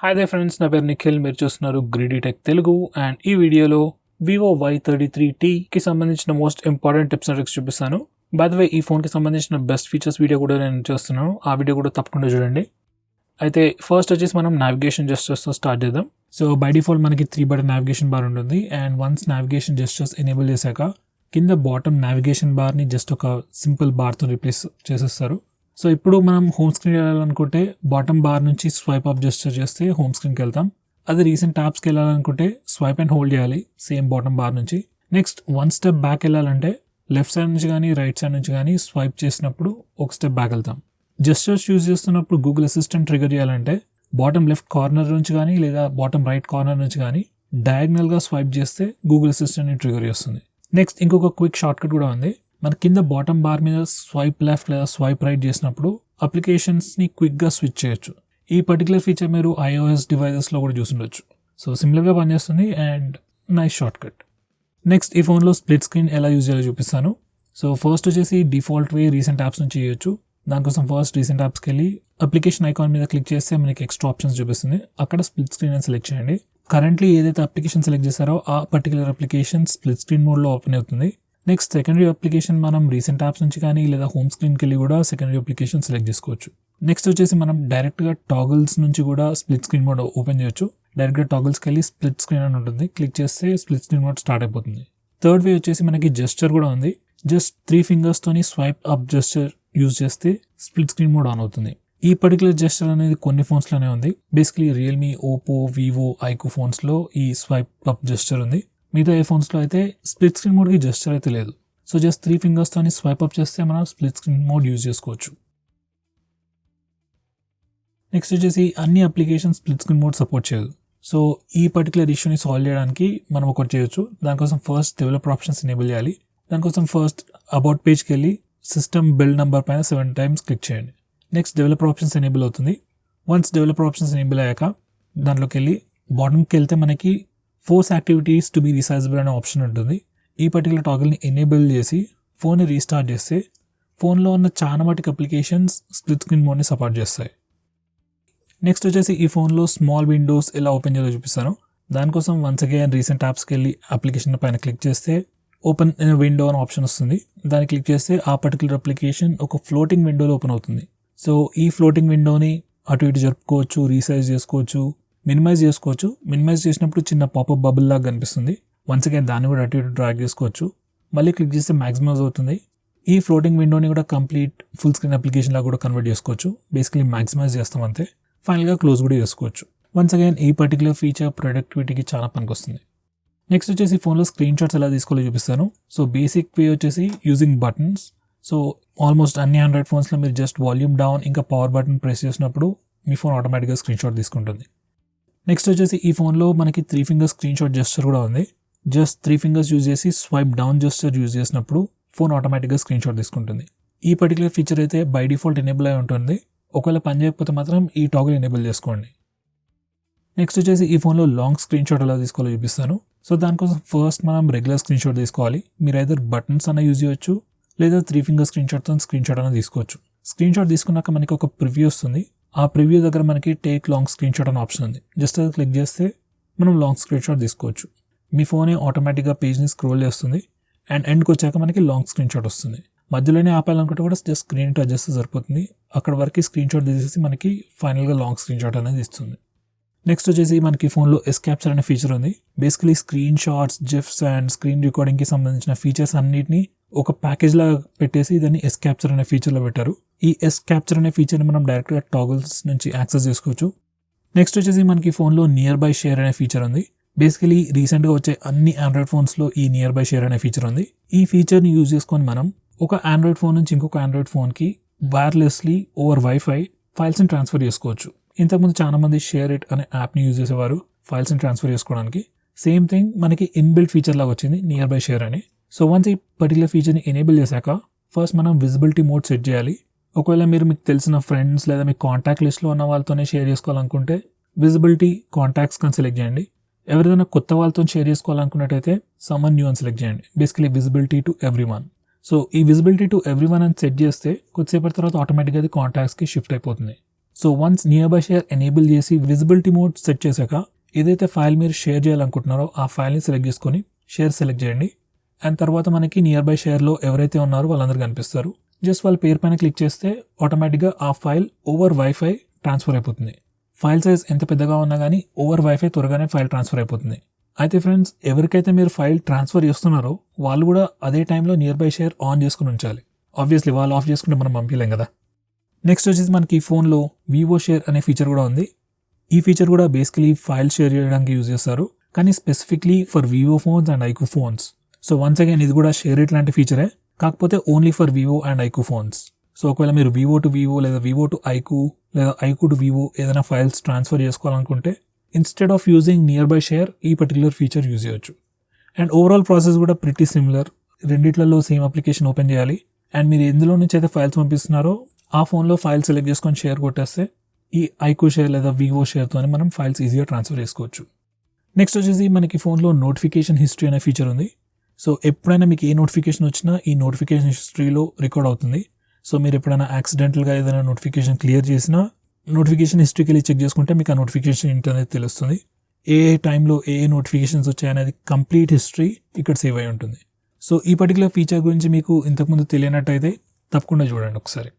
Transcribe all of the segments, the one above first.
Hi they friends, నా పేరు నిఖిల్. మీరు చూస్తున్నారు గ్రీడీ టెక్ తెలుగు. అండ్ ఈ వీడియోలో Vivo Y33T కి సంబంధించిన most important tips and tricks చూపిస్తాను. బై ద వే, ఈ ఫోన్కి సంబంధించిన బెస్ట్ ఫీచర్స్ వీడియో కూడా నేను చేస్తున్నాను. ఆ వీడియో కూడా తప్పకుండా చూడండి. అయితే ఫస్ట్ వచ్చేసి మనం నావిగేషన్ జెస్చర్స్తో స్టార్ట్ చేద్దాం. సో బై డిఫాల్ట్ మనకి 3 బటన్ నావిగేషన్ బార్ ఉంటుంది. And once navigation gestures enable చేశాక కింద బాటమ్ నావిగేషన్ బార్ని జస్ట్ ఒక సింపుల్ బార్తో రిప్లేస్ చేసేస్తారు. సో ఇప్పుడు మనం హోమ్ స్క్రీన్ వెళ్ళాలనుకుంటే బాటమ్ బార్ నుంచి స్వైప్ అప్ జెస్చర్ చేస్తే హోమ్ స్క్రీన్కి వెళ్తాం. అది రీసెంట్ ట్యాబ్స్కి వెళ్ళాలనుకుంటే స్వైప్ అండ్ హోల్డ్ చేయాలి సేమ్ బాటమ్ బార్ నుంచి. నెక్స్ట్ వన్ స్టెప్ బ్యాక్ వెళ్ళాలంటే లెఫ్ట్ సైడ్ నుంచి కానీ రైట్ సైడ్ నుంచి కానీ స్వైప్ చేసినప్పుడు ఒక స్టెప్ బ్యాక్ వెళ్తాం. జెస్చర్స్ యూజ్ చేస్తున్నప్పుడు గూగుల్ అసిస్టెంట్ ట్రిగర్ చేయాలంటే బాటమ్ లెఫ్ట్ కార్నర్ నుంచి కానీ లేదా బాటమ్ రైట్ కార్నర్ నుంచి కానీ డయాగ్నల్గా స్వైప్ చేస్తే గూగుల్ అసిస్టెంట్ని ట్రిగర్ చేస్తుంది. నెక్స్ట్ ఇంకొక క్విక్ షార్ట్కట్ కూడా ఉంది. మన కింద బాటమ్ బార్ మీద స్వైప్ లెఫ్ట్ లేదా స్వైప్ రైట్ చేసినప్పుడు అప్లికేషన్స్ని క్విక్గా స్విచ్ చేయొచ్చు. ఈ పర్టికులర్ ఫీచర్ మీరు iOS డివైజెస్లో కూడా చూసుండొచ్చు. సో సింపుల్గా పనిచేస్తుంది అండ్ నైస్ షార్ట్కట్. నెక్స్ట్ ఈ ఫోన్లో స్ప్లిట్ స్క్రీన్ ఎలా యూజ్ చేయాలో చూపిస్తాను. సో ఫస్ట్ వచ్చేసి డిఫాల్ట్ వే రీసెంట్ యాప్స్ నుంచి చేయొచ్చు. దానికోసం ఫస్ట్ రీసెంట్ యాప్స్కి వెళ్ళి అప్లికేషన్ ఐకాన్ మీద క్లిక్ చేస్తే మనకి ఎక్స్ట్రా ఆప్షన్స్ చూపిస్తుంది. అక్కడ స్ప్లిట్ స్క్రీన్ అని సెలెక్ట్ చేయండి. కరెంట్లీ ఏదైతే అప్లికేషన్ సెలెక్ట్ చేశారో ఆ పర్టికులర్ అప్లికేషన్ స్ప్లిట్ స్క్రీన్ మోడ్లో ఓపెన్ అవుతుంది. నెక్స్ట్ సెకండరీ అప్లికేషన్ మనం రీసెంట్ యాప్స్ నుంచి కానీ లేదా హోమ్ స్క్రీన్కి వెళ్ళి కూడా సెకండరీ అప్లికేషన్ సెలెక్ట్ చేసుకోవచ్చు. నెక్స్ట్ వచ్చేసి మనం డైరెక్ట్గా టాగిల్స్ నుంచి కూడా స్ప్లిట్ స్క్రీన్ మోడ్ ఓపెన్ చేయొచ్చు. డైరెక్ట్గా టాగిల్స్కి వెళ్ళి స్ప్లిట్ స్క్రీన్ అని ఉంటుంది, క్లిక్ చేస్తే స్ప్లిట్ స్క్రీన్ మోడ్ స్టార్ట్ అయిపోతుంది. థర్డ్ వే వచ్చేసి మనకి జెస్చర్ కూడా ఉంది. జస్ట్ 3 ఫింగర్స్తోని స్వైప్ అప్ జెస్చర్ యూజ్ చేస్తే స్ప్లిట్ స్క్రీన్ మోడ్ ఆన్ అవుతుంది. ఈ పర్టికులర్ జెస్చర్ అనేది కొన్ని ఫోన్స్లోనే ఉంది. Basically Realme, Oppo, Vivo, iQOO ఫోన్స్లో ఈ స్వైప్ అప్ జెస్చర్ ఉంది. మిగతా ఏ ఫోన్స్లో అయితే స్ప్లిట్ స్క్రీన్ మోడ్కి జెస్చర్ అయితే లేదు. సో జస్ట్ 3 ఫింగర్స్తో స్వైప్ అప్ చేస్తే మనం స్ప్లిట్ స్క్రీన్ మోడ్ యూజ్ చేసుకోవచ్చు. నెక్స్ట్ వచ్చేసి అన్ని application split screen mode support చేయదు. సో ఈ పర్టికులర్ ఇష్యూని సాల్వ్ చేయడానికి మనం ఒకటి చేయొచ్చు. దానికోసం ఫస్ట్ డెవలపర్ ఆప్షన్స్ ఎనేబుల్ చేయాలి. దానికోసం ఫస్ట్ అబౌట్ పేజ్కి వెళ్ళి సిస్టమ్ బిల్డ్ నెంబర్ పైన 7 టైమ్స్ క్లిక్ చేయండి. నెక్స్ట్ డెవలపర్ ఆప్షన్స్ ఎనేబుల్ అవుతుంది. వన్స్ డెవలపర్ ఆప్షన్స్ ఎనేబుల్ అయ్యాక దాంట్లోకి వెళ్ళి బాటమ్కి వెళ్తే మనకి ఫోర్స్ యాక్టివిటీస్ టు బి రీసైజబుల్ అనే ఆప్షన్ ఉంటుంది. ఈ పర్టికులర్ టాగిల్ని ఎనేబుల్ చేసి ఫోన్ని రీస్టార్ట్ చేస్తే ఫోన్లో ఉన్న చాలా మటుకు అప్లికేషన్స్ స్ప్లిట్ స్క్రీన్ మోడ్ని సపోర్ట్ చేస్తాయి. నెక్స్ట్ వచ్చేసి ఈ ఫోన్లో స్మాల్ విండోస్ ఎలా ఓపెన్ చేయాలో చూపిస్తాను. దానికోసం వన్స్ అగైన్ రీసెంట్ యాప్స్కి వెళ్ళి అప్లికేషన్ పైన క్లిక్ చేస్తే ఓపెన్ విండో అనే ఆప్షన్ వస్తుంది. దాన్ని క్లిక్ చేస్తే ఆ పర్టికులర్ అప్లికేషన్ ఒక ఫ్లోటింగ్ విండోలో ఓపెన్ అవుతుంది. సో ఈ ఫ్లోటింగ్ విండోని అటు ఇటు జరుపుకోవచ్చు, రీసైజ్ చేసుకోవచ్చు, మినిమైజ్ చేసుకోవచ్చు. మినిమైజ్ చేసినప్పుడు చిన్న పాపప్ బబుల్ లాగా కనిపిస్తుంది. వన్స్ అగైన్ దాన్ని కూడా అటు ఇటు డ్రాగ్ చేసుకోవచ్చు. మళ్ళీ క్లిక్ చేస్తే మ్యాక్సిమైజ్ అవుతుంది. ఈ ఫ్లోటింగ్ విండోని కూడా కంప్లీట్ ఫుల్ స్క్రీన్ అప్లికేషన్ లాగా కూడా కన్వర్ట్ చేసుకోవచ్చు. బేసికలీ మ్యాక్సిమైజ్ చేస్తాం అంతే. ఫైనల్గా క్లోజ్ కూడా చేసుకోవచ్చు. వన్స్ అగైన్ ఈ పర్టికులర్ ఫీచర్ ప్రొడక్టివిటీకి చాలా పనికొస్తుంది. నెక్స్ట్ వచ్చేసి ఫోన్లో స్క్రీన్ షాట్స్ ఎలా తీసుకోవాలో చూపిస్తాను. సో బేసిక్ వే వచ్చేసి యూజింగ్ బటన్స్. సో ఆల్మోస్ట్ అన్ని ఆండ్రాయిడ్ ఫోన్స్లో మీరు జస్ట్ వాల్యూమ్ డౌన్ ఇంకా పవర్ బటన్ ప్రెస్ చేసినప్పుడు మీ ఫోన్ ఆటోమేటిక్గా స్క్రీన్ షాట్ తీసుకుంటుంది. నెక్స్ట్ వచ్చేసి ఈ ఫోన్లో మనకి 3 ఫింగర్స్ స్క్రీన్ షాట్ జెస్చర్ కూడా ఉంది. జస్ట్ 3 ఫింగర్స్ యూజ్ చేసి స్వైప్ డౌన్ జెస్చర్ యూజ్ చేసినప్పుడు ఫోన్ ఆటోమేటిక్గా స్క్రీన్ షాట్ తీసుకుంటుంది. ఈ పర్టికులర్ ఫీచర్ అయితే బై డిఫాల్ట్ ఎనేబుల్ అయి ఉంటుంది. ఒకవేళ పని చేయకపోతే మాత్రం ఈ టాగిల్ ఎనేబుల్ చేసుకోండి. నెక్స్ట్ వచ్చేసి ఈ ఫోన్లో లాంగ్ స్క్రీన్ షాట్ ఎలా తీసుకోవాలో చూపిస్తాను. సో దానికోసం ఫస్ట్ మనం రెగ్యులర్ స్క్రీన్ షాట్ తీసుకోవాలి. మీరు ఐదర్ బటన్స్ అన్న యూజ్ చేయొచ్చు లేదా 3 ఫింగర్ స్క్రీన్ షాట్తో స్క్రీన్ షాట్ అన్న తీసుకోవచ్చు. స్క్రీన్ షాట్ తీసుకున్నాక మనకి ఒక ప్రివ్యూ వస్తుంది. ఆ ప్రివ్యూ దగ్గర మనకి టేక్ లాంగ్ స్క్రీన్ షాట్ అనే ఆప్షన్ ఉంది. జస్ట్ అది క్లిక్ చేస్తే మనం లాంగ్ స్క్రీన్ షాట్ తీసుకోవచ్చు. మీ ఫోనే ఆటోమేటిక్గా పేజ్ని స్క్రోల్ చేస్తుంది అండ్ ఎండ్కి వచ్చాక మనకి లాంగ్ స్క్రీన్ షాట్ వస్తుంది. మధ్యలోనే ఆపాలనుకుంటే కూడా జస్ట్ స్క్రీన్ టు అడ్జస్ట్ సరిపోతుంది. అక్కడ వరకు స్క్రీన్ షాట్ తీసేసి మనకి ఫైనల్గా లాంగ్ స్క్రీన్ షాట్ అనేది ఇస్తుంది. నెక్స్ట్ వచ్చేసి మనకి ఫోన్లో ఎస్ క్యాప్చర్ అనే ఫీచర్ ఉంది. Basically screen shots, GIFs and screen రికార్డింగ్కి సంబంధించిన ఫీచర్స్ అన్నిటిని ఒక ప్యాకేజ్ లాగా పెట్టేసి దాన్ని ఎస్ క్యాప్చర్ అనే ఫీచర్లో పెట్టారు. ఈ ఎస్ క్యాప్చర్ అనే ఫీచర్ని మనం డైరెక్ట్గా టాగిల్స్ నుంచి యాక్సెస్ చేసుకోవచ్చు. నెక్స్ట్ వచ్చేసి మనకి ఫోన్లో నియర్ బై షేర్ అనే ఫీచర్ ఉంది. బేసికలీ రీసెంట్గా వచ్చే అన్ని ఆండ్రాయిడ్ ఫోన్స్లో ఈ నియర్ బై షేర్ అనే ఫీచర్ ఉంది. ఈ ఫీచర్ని యూజ్ చేసుకొని మనం ఒక ఆండ్రాయిడ్ ఫోన్ నుంచి ఇంకొక ఆండ్రాయిడ్ ఫోన్కి వైర్లెస్లీ ఓవర్ వైఫై ఫైల్స్ని ట్రాన్స్ఫర్ చేసుకోవచ్చు. ఇంతకుముందు చాలా మంది షేర్ ఇట్ అనే యాప్ని యూజ్ చేసేవారు ఫైల్స్ని ట్రాన్స్ఫర్ చేసుకోవడానికి. సేమ్ థింగ్ మనకి ఇన్బిల్ట్ ఫీచర్ లాగా వచ్చింది నియర్ బై షేర్ అని. సో వన్స్ ఈ పర్టికులర్ ఫీచర్ని ఎనేబుల్ చేశాక ఫస్ట్ మనం విజిబిలిటీ మోడ్ సెట్ చేయాలి. ఒకవేళ మీరు మీకు తెలిసిన ఫ్రెండ్స్ లేదా మీ కాంటాక్ట్ లిస్ట్లో ఉన్న వాళ్ళతోనే షేర్ చేసుకోవాలనుకుంటే విజిబిలిటీ కాంటాక్ట్స్ కానీ సెలెక్ట్ చేయండి. ఎవరిదైనా కొత్త వాళ్ళతో షేర్ చేసుకోవాలనుకున్నట్టయితే సమ్మన్ న్యూ అని సెలెక్ట్ చేయండి. Basically visibility to everyone. So ఈ విజిబిలిటీ టు ఎవ్రీవన్ అని సెట్ చేస్తే కొద్దిసేపటి తర్వాత ఆటోమేటిక్గా అది కాంటాక్ట్స్కి షిఫ్ట్ అయిపోతుంది. So once near by share enable చేసి విజిబిలిటీ మోడ్ సెట్ చేశాక ఏదైతే ఫైల్ మీరు షేర్ చేయాలనుకుంటున్నారో ఆ ఫైల్ని సెలెక్ట్ చేసుకొని షేర్ సెలెక్ట్ చేయండి. అండ్ తర్వాత మనకి నియర్ బై షేర్లో ఎవరైతే ఉన్నారో వాళ్ళందరూ కనిపిస్తారు. జస్ట్ వాళ్ళ పేరు పైన క్లిక్ చేస్తే ఆటోమేటిక్గా ఆ ఫైల్ ఓవర్ వైఫై ట్రాన్స్ఫర్ అయిపోతుంది. ఫైల్ సైజ్ ఎంత పెద్దగా ఉన్నా కానీ ఓవర్ వైఫై త్వరగానే ఫైల్ ట్రాన్స్ఫర్ అయిపోతుంది. అయితే ఫ్రెండ్స్, ఎవరికైతే మీరు ఫైల్ ట్రాన్స్ఫర్ చేస్తున్నారో వాళ్ళు కూడా అదే టైంలో నియర్ బై షేర్ ఆన్ చేసుకుని ఉంచాలి. ఆబ్వియస్లీ వాళ్ళు ఆఫ్ చేసుకుంటే మనం పంపించలేం కదా. నెక్స్ట్ వచ్చేసి మనకి ఈ ఫోన్లో వివో షేర్ అనే ఫీచర్ కూడా ఉంది. ఈ ఫీచర్ కూడా బేసికలీ ఫైల్ షేర్ చేయడానికి యూజ్ చేస్తారు, కానీ specifically for Vivo phones and iQOO phones. So once again ఇది కూడా షేర్ ఇట్ లాంటి ఫీచరే, కాకపోతే only for Vivo and iQOO phones. So ఒకవేళ మీరు వివో టు వివో లేదా వివో టు ఐక్యూ లేదా ఐక్యూ టు వివో ఏదైనా ఫైల్స్ ట్రాన్స్ఫర్ చేసుకోవాలనుకుంటే instead of using nearby share ఈ పర్టికులర్ ఫీచర్ యూజ్ చేయొచ్చు. అండ్ ఓవరాల్ ప్రాసెస్ కూడా pretty similar. రెండిట్లలో same application open చేయాలి అండ్ మీరు ఎందులో నుంచి అయితే ఫైల్స్ పంపిస్తున్నారో ఆ ఫోన్లో ఫైల్ సెలెక్ట్ చేసుకొని షేర్ కొట్టేస్తే ఈ ఐక్యూ షేర్ లేదా వివో షేర్తో మనం ఫైల్స్ ఈజీగా ట్రాన్స్ఫర్ చేసుకోవచ్చు. నెక్స్ట్ వచ్చేసి మనకి ఫోన్లో నోటిఫికేషన్ హిస్టరీ అనే ఫీచర్ ఉంది. సో ఎప్పుడైనా మీకు ఏ నోటిఫికేషన్ వచ్చినా ఈ నోటిఫికేషన్ హిస్టరీలో రికార్డ్ అవుతుంది. సో మీరు ఎప్పుడైనా యాక్సిడెంటల్గా ఏదైనా నోటిఫికేషన్ క్లియర్ చేసినా నోటిఫికేషన్ హిస్టరీకి వెళ్ళి చెక్ చేసుకుంటే మీకు ఆ నోటిఫికేషన్ ఏంటనేది తెలుస్తుంది. ఏ టైంలో ఏ నోటిఫికేషన్స్ వచ్చాయనేది కంప్లీట్ హిస్టరీ ఇక్కడ సేవ్ అయి ఉంటుంది. సో ఈ పర్టికులర్ ఫీచర్ గురించి మీకు ఇంతకుముందు తెలియనట్టయితే తప్పకుండా చూడండి ఒకసారి.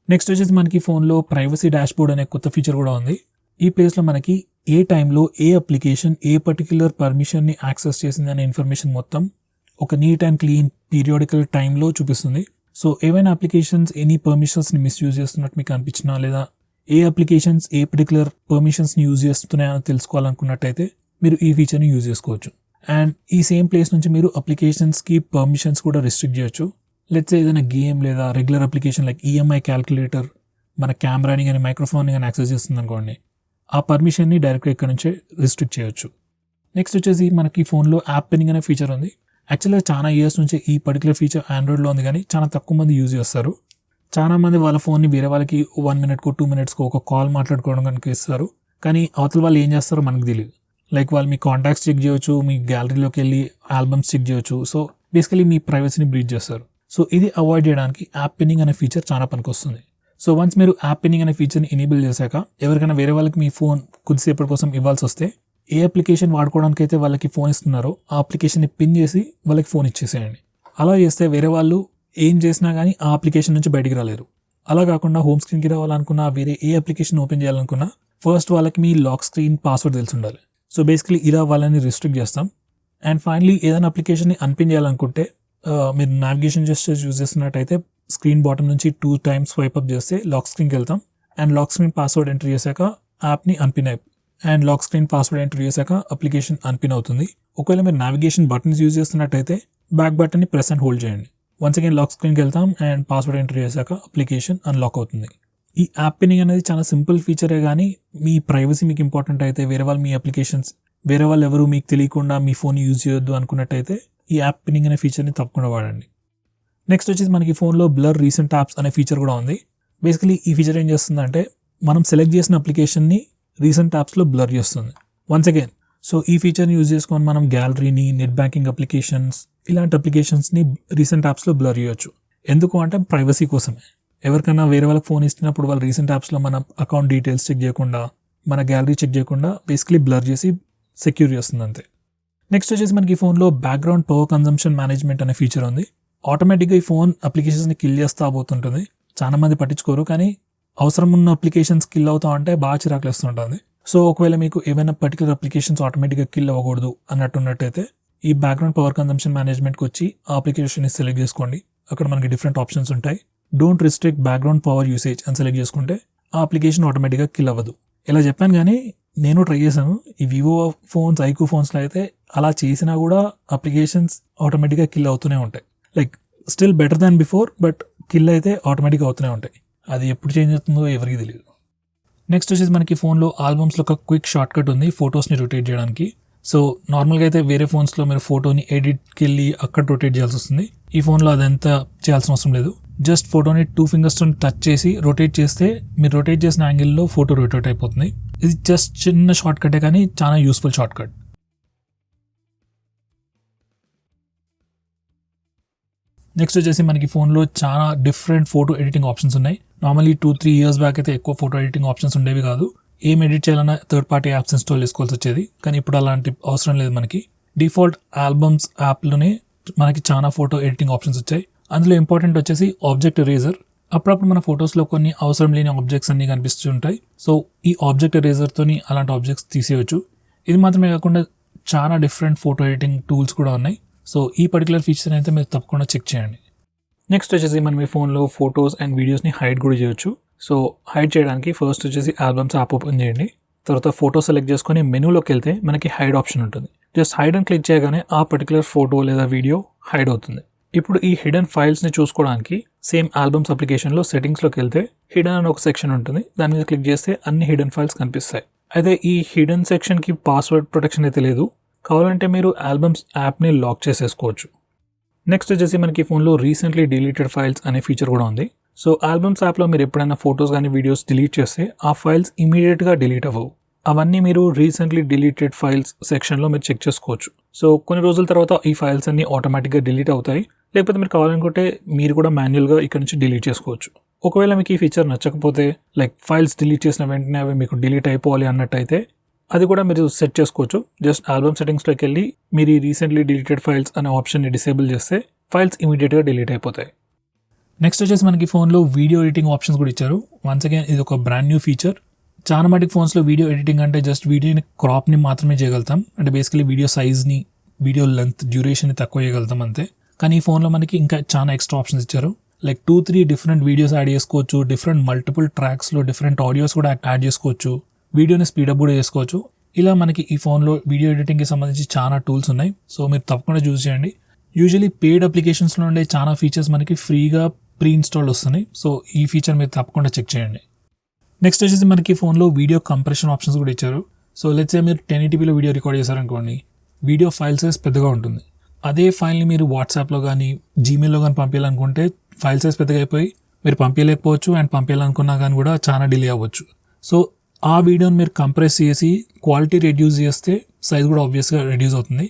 నెక్స్ట్ వచ్చేసి మనకి ఫోన్లో ప్రైవసీ డాష్బోర్డ్ అనే కొత్త ఫీచర్ కూడా ఉంది. ఈ ప్లేస్లో మనకి ఏ టైంలో ఏ అప్లికేషన్ ఏ పర్టికులర్ పర్మిషన్ని యాక్సెస్ చేసింది అనే ఇన్ఫర్మేషన్ మొత్తం ఒక నీట్ అండ్ క్లీన్ పీరియాడికల్ టైంలో చూపిస్తుంది. సో ఏవైనా అప్లికేషన్స్ ఎనీ పర్మిషన్స్ని మిస్యూజ్ చేస్తున్నట్టు మీకు అనిపించినా లేదా ఏ అప్లికేషన్స్ ఏ పర్టికులర్ పర్మిషన్స్ని యూజ్ చేస్తున్నాయని తెలుసుకోవాలనుకున్నట్టయితే మీరు ఈ ఫీచర్ని యూజ్ చేసుకోవచ్చు. అండ్ ఈ సేమ్ ప్లేస్ నుంచి మీరు అప్లికేషన్స్కి పర్మిషన్స్ కూడా రిస్ట్రిక్ట్ చేయొచ్చు. లెట్స్ ఏదైనా గేమ్ లేదా regular application like EMI calculator మన కెమెరాని కానీ మైక్రోఫోన్ని కానీ యాక్సెస్ చేస్తుంది అనుకోండి, ఆ పర్మిషన్ని డైరెక్ట్గా ఇక్కడ నుంచే రిస్ట్రిక్ట్ చేయొచ్చు. నెక్స్ట్ వచ్చేసి మనకి ఫోన్లో యాప్ పిన్నింగ్ అనే ఫీచర్ ఉంది. యాక్చువల్గా చాలా ఇయర్స్ నుంచి ఈ పర్టికులర్ ఫీచర్ ఆండ్రాయిడ్లో ఉంది, కానీ చాలా తక్కువ మంది యూజ్ చేస్తారు. చాలా మంది వాళ్ళ ఫోన్ని వేరే వాళ్ళకి 1 minute 2 minutes ఒక కాల్ మాట్లాడుకోవడం కనుక ఇస్తారు, కానీ అవతల వాళ్ళు ఏం చేస్తారో మనకు తెలియదు. లైక్ వాళ్ళు మీ కాంటాక్ట్స్ చెక్ చేయొచ్చు, మీ గ్యాలరీలోకి వెళ్ళి ఆల్బమ్స్ చెక్ చేయొచ్చు. సో బేసికలీ మీ ప్రైవసీని బ్రీచ్ చేస్తారు. సో ఇది అవాయిడ్ చేయడానికి యాప్ పిన్నింగ్ అనే ఫీచర్ చాలా పనికొస్తుంది. సో వన్స్ మీరు యాప్ పిన్నింగ్ అనే ఫీచర్ని ఎనేబుల్ చేశాక ఎవరికైనా వేరే వాళ్ళకి మీ ఫోన్ కొద్దిసేపటి కోసం ఇవ్వాల్సి వస్తే ఏ అప్లికేషన్ వాడుకోవడానికి అయితే వాళ్ళకి ఫోన్ ఇస్తున్నారో ఆ అప్లికేషన్ని పిన్ చేసి వాళ్ళకి ఫోన్ ఇచ్చేసేయండి. అలా చేస్తే వేరే వాళ్ళు ఏం చేసినా కానీ ఆ అప్లికేషన్ నుంచి బయటికి రాలేరు. అలా కాకుండా హోమ్ స్క్రీన్కి రావాలనుకున్నా వేరే ఏ అప్లికేషన్ ఓపెన్ చేయాలనుకున్నా ఫస్ట్ వాళ్ళకి మీ లాక్ స్క్రీన్ పాస్వర్డ్ తెలిసి ఉండాలి. సో బేసికలీ ఇలా వాళ్ళని రిస్ట్రిక్ట్ చేస్తాం. అండ్ ఫైనలీ ఏదైనా అప్లికేషన్ని అన్పిన్ చేయాలనుకుంటే మీరు నావిగేషన్ జెస్చర్స్ యూజ్ చేస్తున్నట్టయితే స్క్రీన్ బాటమ్ నుంచి 2 times స్వైప్ అప్ చేస్తే లాక్ స్క్రీన్కి వెళ్తాం. And lock screen password enter చేశాక యాప్ని unpin and lock screen password enter చేశాక అప్లికేషన్ అన్పిన్ అవుతుంది. ఒకవేళ మీరు నావిగేషన్ బటన్స్ యూజ్ చేస్తున్నట్టయితే బ్యాక్ బటన్ని ప్రెస్ అండ్ హోల్డ్ చేయండి. వన్స్ అగైన్ లాక్ స్క్రీన్కి వెళ్తాం అండ్ పాస్వర్డ్ ఎంటర్ చేశాక అప్లికేషన్ అన్లాక్ అవుతుంది. ఈ యాప్ పిన్నింగ్ అనేది చాలా సింపుల్ ఫీచరే, కానీ మీ ప్రైవసీ మీకు ఇంపార్టెంట్ అయితే వేరే వాళ్ళు మీ అప్లికేషన్స్ వేరే వాళ్ళు ఎవరు మీకు తెలియకుండా మీ ఫోన్ యూజ్ చేయొద్దు అనుకున్నట్టయితే ఈ యాప్ పిన్నింగ్ అనే ఫీచర్ని తప్పకుండా వాడండి. నెక్స్ట్ వచ్చేసి మనకి ఫోన్లో బ్లర్ రీసెంట్ యాప్స్ అనే ఫీచర్ కూడా ఉంది. బేసికలీ ఈ ఫీచర్ ఏం చేస్తుందంటే మనం సెలెక్ట్ చేసిన అప్లికేషన్ని రీసెంట్ యాప్స్లో బ్లర్ చేస్తుంది. వన్స్ అగైన్ సో ఈ ఫీచర్ని యూజ్ చేసుకొని మనం గ్యాలరీని, నెట్ బ్యాంకింగ్ అప్లికేషన్స్ ఇలాంటి అప్లికేషన్స్ని రీసెంట్ యాప్స్లో బ్లర్ చేయొచ్చు. ఎందుకు అంటే ప్రైవసీ కోసమే. ఎవరికైనా వేరే వాళ్ళకి ఫోన్ ఇచ్చినప్పుడు వాళ్ళు రీసెంట్ యాప్స్లో మన అకౌంట్ డీటెయిల్స్ చెక్ చేయకుండా మన గ్యాలరీ చెక్ చేయకుండా బేసికలీ బ్లర్ చేసి సెక్యూర్ చేస్తుంది అంతే. నెక్స్ట్ వచ్చేసి మనకి ఫోన్లో బ్యాక్గ్రౌండ్ పవర్ కన్జంప్షన్ మేనేజ్మెంట్ అనే ఫీచర్ ఉంది. ఆటోమేటిక్గా ఈ ఫోన్ అప్లికేషన్స్ని కిల్ చేస్తూ పోతుంటుంది. చాలా మంది పట్టించుకోరు, కానీ అవసరం ఉన్న అప్లికేషన్స్ కిల్ అవుతా ఉంటే బాగా చిరాకులేస్తుంటుంది. సో ఒకవేళ మీకు ఏమైనా పర్టికులర్ అప్లికేషన్స్ ఆటోమేటిక్గా కిల్ అవ్వకూడదు అన్నట్టున్నట్టయితే ఈ బ్యాక్గ్రౌండ్ పవర్ కన్జంప్షన్ మేనేజ్మెంట్కి వచ్చి ఆ అప్లికేషన్ని సెలెక్ట్ చేసుకోండి. అక్కడ మనకి డిఫరెంట్ ఆప్షన్స్ ఉంటాయి. Don't restrict background power usage అని సెలెక్ట్ చేసుకుంటే ఆ అప్లికేషన్ ఆటోమేటిక్గా కిల్ అవ్వదు. ఇలా చెప్పాను, కానీ నేను ట్రై చేశాను. ఈ వివో ఫోన్స్, ఐక్యూ ఫోన్స్లో అయితే అలా చేసినా కూడా అప్లికేషన్స్ ఆటోమేటిక్గా కిల్ అవుతూనే ఉంటాయి. Like still better than before, but kill అయితే ఆటోమేటిక్గా అవుతూనే ఉంటాయి. అది ఎప్పుడు చేంజ్ అవుతుందో ఎవరికి తెలియదు. నెక్స్ట్ వచ్చేసి మనకి ఫోన్లో ఆల్బమ్స్లో ఒక క్విక్ షార్ట్ కట్ ఉంది ఫొటోస్ని రొటేట్ చేయడానికి. సో నార్మల్గా అయితే వేరే ఫోన్స్లో మీరు ఫోటోని ఎడిట్కి వెళ్ళి అక్కడ రొటేట్ చేయాల్సి వస్తుంది. ఈ ఫోన్లో అదంతా చేయాల్సిన అవసరం లేదు. జస్ట్ ఫోటోని 2 fingers టచ్ చేసి రొటేట్ చేస్తే మీరు రొటేట్ చేసిన యాంగిల్లో ఫోటో రొటేట్ అయిపోతుంది. ఇది జస్ట్ చిన్న షార్ట్ కటే, కానీ చాలా యూస్ఫుల్ షార్ట్ కట్. నెక్స్ట్ వచ్చేసి మనకి ఫోన్లో చాలా డిఫరెంట్ ఫోటో ఎడిటింగ్ ఆప్షన్స్ ఉన్నాయి. నార్మల్లీ 2-3 ఇయర్స్ బ్యాక్ అయితే ఎక్కువ ఫోటో ఎడిటింగ్ ఆప్షన్స్ ఉండేవి కాదు. ఏం ఎడిట్ చేయాలన్నా థర్డ్ పార్టీ యాప్స్ ఇన్స్టాల్ చేసుకోవాల్సి వచ్చేది. కానీ ఇప్పుడు అలాంటి అవసరం లేదు. మనకి డిఫాల్ట్ ఆల్బమ్స్ యాప్లోనే మనకి చాలా ఫోటో ఎడిటింగ్ ఆప్షన్స్ వచ్చాయి. అందులో ఇంపార్టెంట్ వచ్చేసి ఆబ్జెక్ట్ ఎరేజర్. అప్పుడప్పుడు మన ఫొటోస్లో కొన్ని అవసరం లేని ఆబ్జెక్ట్స్ అన్ని కనిపిస్తుంటాయి. సో ఈ ఆబ్జెక్ట్ ఎరేజర్తోని అలాంటి ఆబ్జెక్ట్స్ తీసేయచ్చు. ఇది మాత్రమే కాకుండా చాలా డిఫరెంట్ ఫోటో ఎడిటింగ్ టూల్స్ కూడా ఉన్నాయి. సో ఈ పర్టికులర్ ఫీచర్ అయితే మీరు తప్పకుండా చెక్ చేయండి. నెక్స్ట్ వచ్చేసి మనం మీ ఫోన్లో ఫొటోస్ అండ్ వీడియోస్ని హైడ్ కూడా చేయొచ్చు. సో హైడ్ చేయడానికి ఫస్ట్ వచ్చేసి ఆల్బమ్స్ యాప్ ఓపెన్ చేయండి. తర్వాత ఫోటో సెలెక్ట్ చేసుకొని మెనూలోకి వెళ్తే మనకి హైడ్ ఆప్షన్ ఉంటుంది. జస్ట్ హైడ్ అని క్లిక్ చేయగానే ఆ పర్టికులర్ ఫోటో లేదా వీడియో హైడ్ అవుతుంది. ఇప్పుడు ఈ హిడెన్ ఫైల్స్ని చూసుకోవడానికి సేమ్ ఆల్బమ్స్ అప్లికేషన్లో సెట్టింగ్స్లోకి వెళ్తే హిడెన్ అని ఒక సెక్షన్ ఉంటుంది. దాని మీద క్లిక్ చేస్తే అన్ని హిడెన్ ఫైల్స్ కనిపిస్తాయి. అయితే ఈ హిడెన్ సెక్షన్కి పాస్వర్డ్ ప్రొటెక్షన్ అయితే లేదు. కావాలంటే మీరు ఆల్బమ్స్ యాప్ని లాక్ చేసేసుకోవచ్చు. నెక్స్ట్ వచ్చేసి మనకి ఫోన్లో రీసెంట్లీ డిలీటెడ్ ఫైల్స్ అనే ఫీచర్ కూడా ఉంది. సో ఆల్బమ్స్ యాప్లో మీరు ఎప్పుడైనా ఫొటోస్ కానీ వీడియోస్ డిలీట్ చేస్తే ఆ ఫైల్స్ ఇమీడియట్గా డిలీట్ అవ్వవు. అవన్నీ మీరు రీసెంట్లీ డిలీటెడ్ ఫైల్స్ సెక్షన్లో మీరు చెక్ చేసుకోవచ్చు. సో కొన్ని రోజుల తర్వాత ఈ ఫైల్స్ అన్ని ఆటోమేటిక్గా డిలీట్ అవుతాయి. లేకపోతే మీరు కావాలనుకుంటే మీరు కూడా మాన్యువల్గా ఇక్కడ నుంచి డిలీట్ చేసుకోవచ్చు. ఒకవేళ మీకు ఈ ఫీచర్ నచ్చకపోతే లైక్ ఫైల్స్ డిలీట్ చేసిన వెంటనే అవి మీకు డిలీట్ అయిపోవాలి అన్నట్టయితే అది కూడా మీరు సెట్ చేసుకోవచ్చు. జస్ట్ ఆల్బమ్ సెట్టింగ్స్లోకి వెళ్ళి మీరు ఈ రీసెంట్లీ డిలీటెడ్ ఫైల్స్ అనే ఆప్షన్ని డిసేబుల్ చేస్తే ఫైల్స్ ఇమీడియట్గా డిలీట్ అయిపోతాయి. నెక్స్ట్ వచ్చేసి మనకి ఫోన్లో వీడియో ఎడిటింగ్ ఆప్షన్స్ కూడా ఇచ్చారు. వన్స్ అగైన్ ఇది ఒక బ్రాండ్ న్యూ ఫీచర్. చాలా మటుకు ఫోన్స్లో వీడియో ఎడిటింగ్ అంటే జస్ట్ వీడియోని క్రాప్ని మాత్రమే చేయగలుగుతాం. అంటే బేసికలీ వీడియో సైజ్ని, వీడియో లెంత్, డ్యూరేషన్ని తక్కువ చేయగలుగుతాం అంతే. కానీ ఈ ఫోన్లో మనకి ఇంకా చాలా ఎక్స్ట్రా ఆప్షన్స్ ఇచ్చారు. లైక్ 2-3 డిఫరెంట్ వీడియోస్ యాడ్ చేసుకోవచ్చు. డిఫరెంట్ మల్టిపుల్ ట్రాక్స్లో డిఫరెంట్ ఆడియోస్ కూడా యాడ్ చేసుకోవచ్చు. వీడియోని స్పీడప్ కూడా చేసుకోవచ్చు. ఇలా మనకి ఈ ఫోన్లో వీడియో ఎడిటింగ్కి సంబంధించి చాలా టూల్స్ ఉన్నాయి. సో మీరు తప్పకుండా చూస్ చేయండి. యూజువలీ పెయిడ్ అప్లికేషన్స్లో ఉండే చాలా ఫీచర్స్ మనకి ఫ్రీగా ప్రీ ఇన్స్టాల్డ్ వస్తున్నాయి. సో ఈ ఫీచర్ మీరు తప్పకుండా చెక్ చేయండి. నెక్స్ట్ వచ్చేసి మనకి ఫోన్లో వీడియో కంప్రెషన్ ఆప్షన్స్ కూడా ఇచ్చారు. సో లెట్స్ సే మీరు 1080pలో వీడియో రికార్డ్ చేశారనుకోండి, వీడియో ఫైల్ సైజ్ పెద్దగా ఉంటుంది. అదే ఫైల్ని మీరు వాట్సాప్లో కానీ జీమెయిల్లో కానీ పంపించాలనుకుంటే ఫైల్ సైజ్ పెద్దగా అయిపోయి మీరు పంపించలేకపోవచ్చు. అండ్ పంపించాలనుకున్నా కానీ కూడా చాలా డిలే అవ్వచ్చు. సో ఆ వీడియోని మీరు కంప్రెస్ చేసి క్వాలిటీ రెడ్యూస్ చేస్తే సైజ్ కూడా ఆబ్వియస్గా రెడ్యూస్ అవుతుంది.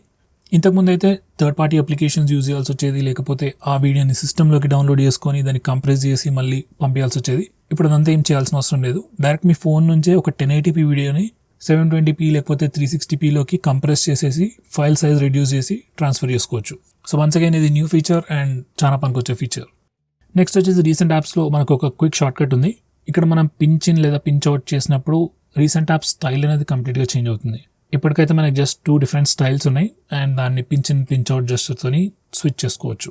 ఇంతకుముందు అయితే థర్డ్ పార్టీ అప్లికేషన్స్ యూజ్ చేయాల్సి వచ్చేది. లేకపోతే ఆ వీడియోని సిస్టంలోకి డౌన్లోడ్ చేసుకొని దాన్ని కంప్రెస్ చేసి మళ్ళీ పంపించాల్సి వచ్చేది. ఇప్పుడు అదంతా ఏం చేయాల్సిన అవసరం లేదు. డైరెక్ట్ మీ ఫోన్ నుంచే ఒక 1080p వీడియోని 720p లేకపోతే 360pలోకి కంప్రెస్ చేసేసి ఫైల్ సైజ్ రెడ్యూస్ చేసి ట్రాన్స్ఫర్ చేసుకోవచ్చు. సో వన్స్ అగైన్ ఇది న్యూ ఫీచర్ అండ్ చాలా పనికొచ్చే ఫీచర్. నెక్స్ట్ వచ్చేసి రీసెంట్ యాప్స్లో మనకు ఒక క్విక్ షార్ట్ కట్ ఉంది. ఇక్కడ మనం పించ్ ఇన్ లేదా పించ్ అవుట్ చేసినప్పుడు రీసెంట్ యాప్ స్టైల్ అనేది కంప్లీట్గా చేంజ్ అవుతుంది. ఇప్పటికైతే మనకి జస్ట్ 2 డిఫరెంట్ స్టైల్స్ ఉన్నాయి అండ్ దాన్ని పించ్ ఇన్ పించ్ అవుట్ జస్ట్తోని స్విచ్ చేసుకోవచ్చు.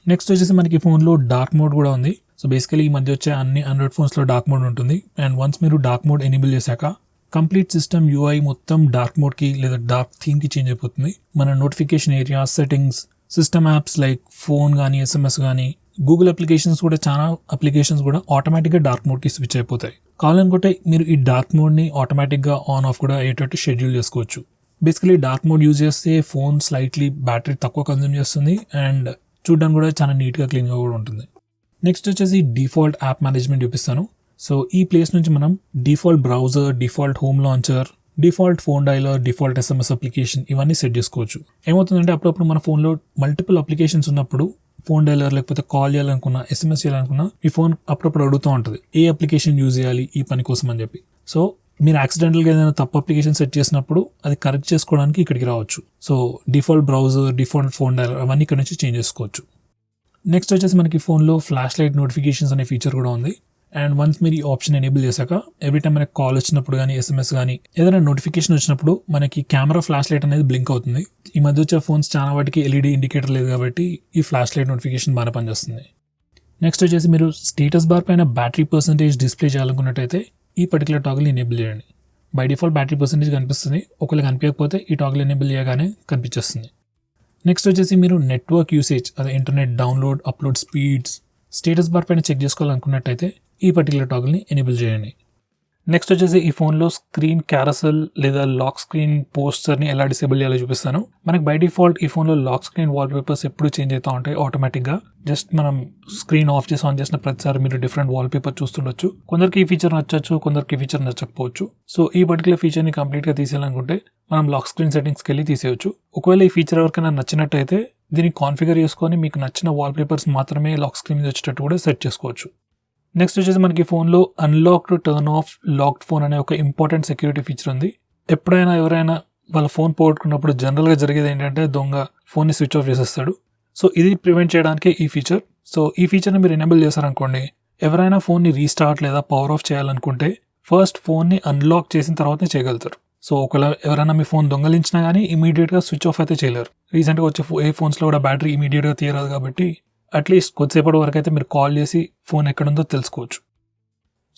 నెక్స్ట్ వచ్చేసి మనకి ఫోన్లో డార్క్ మోడ్ కూడా ఉంది. సో బేసికలీ ఈ మధ్య వచ్చే అన్ని ఆండ్రాయిడ్ ఫోన్స్లో డార్క్ మోడ్ ఉంటుంది. అండ్ వన్స్ మీరు డార్క్ మోడ్ ఎనేబుల్ చేశాక కంప్లీట్ సిస్టమ్ UI మొత్తం డార్క్ మోడ్కి లేదా డార్క్ థీమ్కి చేంజ్ అయిపోతుంది. మన notification area, settings, system apps like phone కానీ SMS కానీ గూగుల్ అప్లికేషన్స్ కూడా చాలా అప్లికేషన్స్ కూడా ఆటోమేటిక్గా డార్క్ మోడ్కి స్విచ్ అయిపోతాయి. కావాలనుకుంటే మీరు ఈ డార్క్ మోడ్ని ఆటోమేటిక్గా ఆన్ ఆఫ్ కూడా అయ్యేటట్టు షెడ్యూల్ చేసుకోవచ్చు. బేసికలీ డార్క్ మోడ్ యూజ్ చేస్తే ఫోన్ స్లైట్లీ బ్యాటరీ తక్కువ కన్జ్యూమ్ చేస్తుంది అండ్ చూడడానికి కూడా చాలా నీట్గా క్లీన్గా కూడా ఉంటుంది. నెక్స్ట్ వచ్చేసి డిఫాల్ట్ యాప్ మేనేజ్మెంట్ చూపిస్తాను. సో ఈ ప్లేస్ నుంచి మనం default browser, default home launcher, default phone dialler, default SMS application ఇవన్నీ సెట్ చేసుకోవచ్చు. ఏమవుతుందంటే అప్పుడప్పుడు మన ఫోన్లో మల్టిపుల్ అప్లికేషన్స్ ఉన్నప్పుడు ఫోన్ డైలర్ లేకపోతే కాల్ చేయాలనుకున్నా, SMS చేయాలనుకున్నా మీ ఫోన్ అప్పుడప్పుడు అడుగుతూ ఉంటుంది ఏ అప్లికేషన్ యూజ్ చేయాలి ఈ పని కోసం అని చెప్పి. సో మీరు యాక్సిడెంటల్గా ఏదైనా తప్పు అప్లికేషన్ సెట్ చేసినప్పుడు అది కరెక్ట్ చేసుకోవడానికి ఇక్కడికి రావచ్చు. So default browser, default phone dialler అవన్నీ ఇక్కడ నుంచి చేంజ్ చేసుకోవచ్చు. నెక్స్ట్ వచ్చేసి మనకి ఫోన్లో ఫ్లాష్ లైట్ నోటిఫికేషన్స్ అనే ఫీచర్ కూడా ఉంది. అండ్ వన్స్ మీరు ఈ ఆప్షన్ ఎనేబుల్ చేశాక ఎవ్రీ టైం మనకి కాల్ వచ్చినప్పుడు కానీ SMS కానీ ఏదైనా నోటిఫికేషన్ వచ్చినప్పుడు మనకి కెమెరా ఫ్లాష్ లైట్ అనేది బ్లింక్ అవుతుంది. ఈ మధ్య వచ్చే ఫోన్స్ చాలా వాటికి LED ఇండికేటర్ లేదు కాబట్టి ఈ ఫ్లాష్ లైట్ నోటిఫికేషన్ బాగా పనిచేస్తుంది. నెక్స్ట్ వచ్చేసి మీరు స్టేటస్ బార్ పైన బ్యాటరీ పర్సెంటేజ్ డిస్ప్లే చేయాలనుకున్నట్టయితే ఈ పర్టికులర్ టాగిల్ ఎనేబుల్ చేయండి. బై డిఫాల్ట్ బ్యాటరీ పర్సెంటేజ్ కనిపిస్తుంది. ఒకవేళ కనిపించకపోతే ఈ టాగిల్ ఎనేబుల్ చేయగానే కనిపించేస్తుంది. నెక్స్ట్ వచ్చేసి మీరు నెట్వర్క్ యూసేజ్ అదే internet download, upload speeds status bar పైన చెక్ చేసుకోవాలనుకున్నట్టయితే ఈ పర్టికులర్ టాగిల్ని ఎనేబుల్ చేయండి. నెక్స్ట్ వచ్చేసి ఈ ఫోన్లో స్క్రీన్ క్యారసెల్ లేదా లాక్ స్క్రీన్ పోస్టర్ని ఎలా డిసేబుల్ చేయాలో చూపిస్తాను. మనకి బై డిఫాల్ట్ ఈ ఫోన్లో లాక్ స్క్రీన్ వాల్పేపర్స్ ఎప్పుడు చేంజ్ అవుతూ ఉంటాయి ఆటోమేటిక్గా. జస్ట్ మనం స్క్రీన్ ఆఫ్ చేసి ఆన్ చేసిన ప్రతిసారి మీరు డిఫరెంట్ వాల్పేపర్ చూస్తుండొచ్చు. కొందరికి ఈ ఫీచర్ నచ్చచ్చు, కొందరికి ఈ ఫీచర్ నచ్చకపోవచ్చు. సో ఈ పర్టికులర్ ఫీచర్ని కంప్లీట్గా తీసేయాలనుకుంటే మనం లాక్ స్క్రీన్ సెట్టింగ్స్కి వెళ్ళి తీసేయచ్చు. ఒకవేళ ఈ ఫీచర్ ఎవరికైనా నచ్చినట్టయితే దీన్ని కాన్ఫిగర్ చేసుకొని మీకు నచ్చిన వాల్పేపర్స్ మాత్రమే లాక్ స్క్రీన్ మీద వచ్చేటట్టు కూడా సెట్ చేసుకోవచ్చు. నెక్స్ట్ వచ్చేసి మనకి ఫోన్లో unlock to turn off locked phone అనే ఒక ఇంపార్టెంట్ సెక్యూరిటీ ఫీచర్ ఉంది. ఎప్పుడైనా ఎవరైనా వాళ్ళ ఫోన్ పోగొట్టుకున్నప్పుడు జనరల్గా జరిగేది ఏంటంటే దొంగ ఫోన్ని స్విచ్ ఆఫ్ చేసేస్తాడు. సో ఇది ప్రివెంట్ చేయడానికి ఈ ఫీచర్. సో ఈ ఫీచర్ని మీరు ఎనేబుల్ చేశారనుకోండి, ఎవరైనా ఫోన్ని రీస్టార్ట్ లేదా పవర్ ఆఫ్ చేయాలనుకుంటే ఫస్ట్ ఫోన్ని అన్లాక్ చేసిన తర్వాతనే చేయగలుగుతారు. సో ఒకవేళ ఎవరైనా మీ ఫోన్ దొంగలించినా కానీ ఇమీడియట్గా స్విచ్ ఆఫ్ అయితే చేయలేరు. రీసెంట్గా వచ్చే ఏ ఫోన్స్లో కూడా బ్యాటరీ ఇమీడియట్గా తీయరాదు కాబట్టి అట్లీస్ట్ కొద్దిసేపటి వరకు అయితే మీరు కాల్ చేసి ఫోన్ ఎక్కడుందో తెలుసుకోవచ్చు.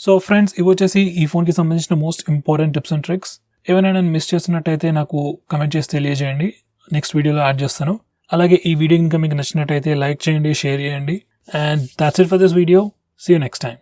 సో ఫ్రెండ్స్, ఇవి వచ్చేసి ఈ ఫోన్కి సంబంధించిన most important tips and tricks. ఏమైనా నేను మిస్ చేస్తున్నట్టయితే నాకు కమెంట్ చేసి తెలియజేయండి, నెక్స్ట్ వీడియోలో యాడ్ చేస్తాను. అలాగే ఈ వీడియో ఇంకా మీకు నచ్చినట్టయితే లైక్ చేయండి, షేర్ చేయండి. And that's it for this video. See you next time.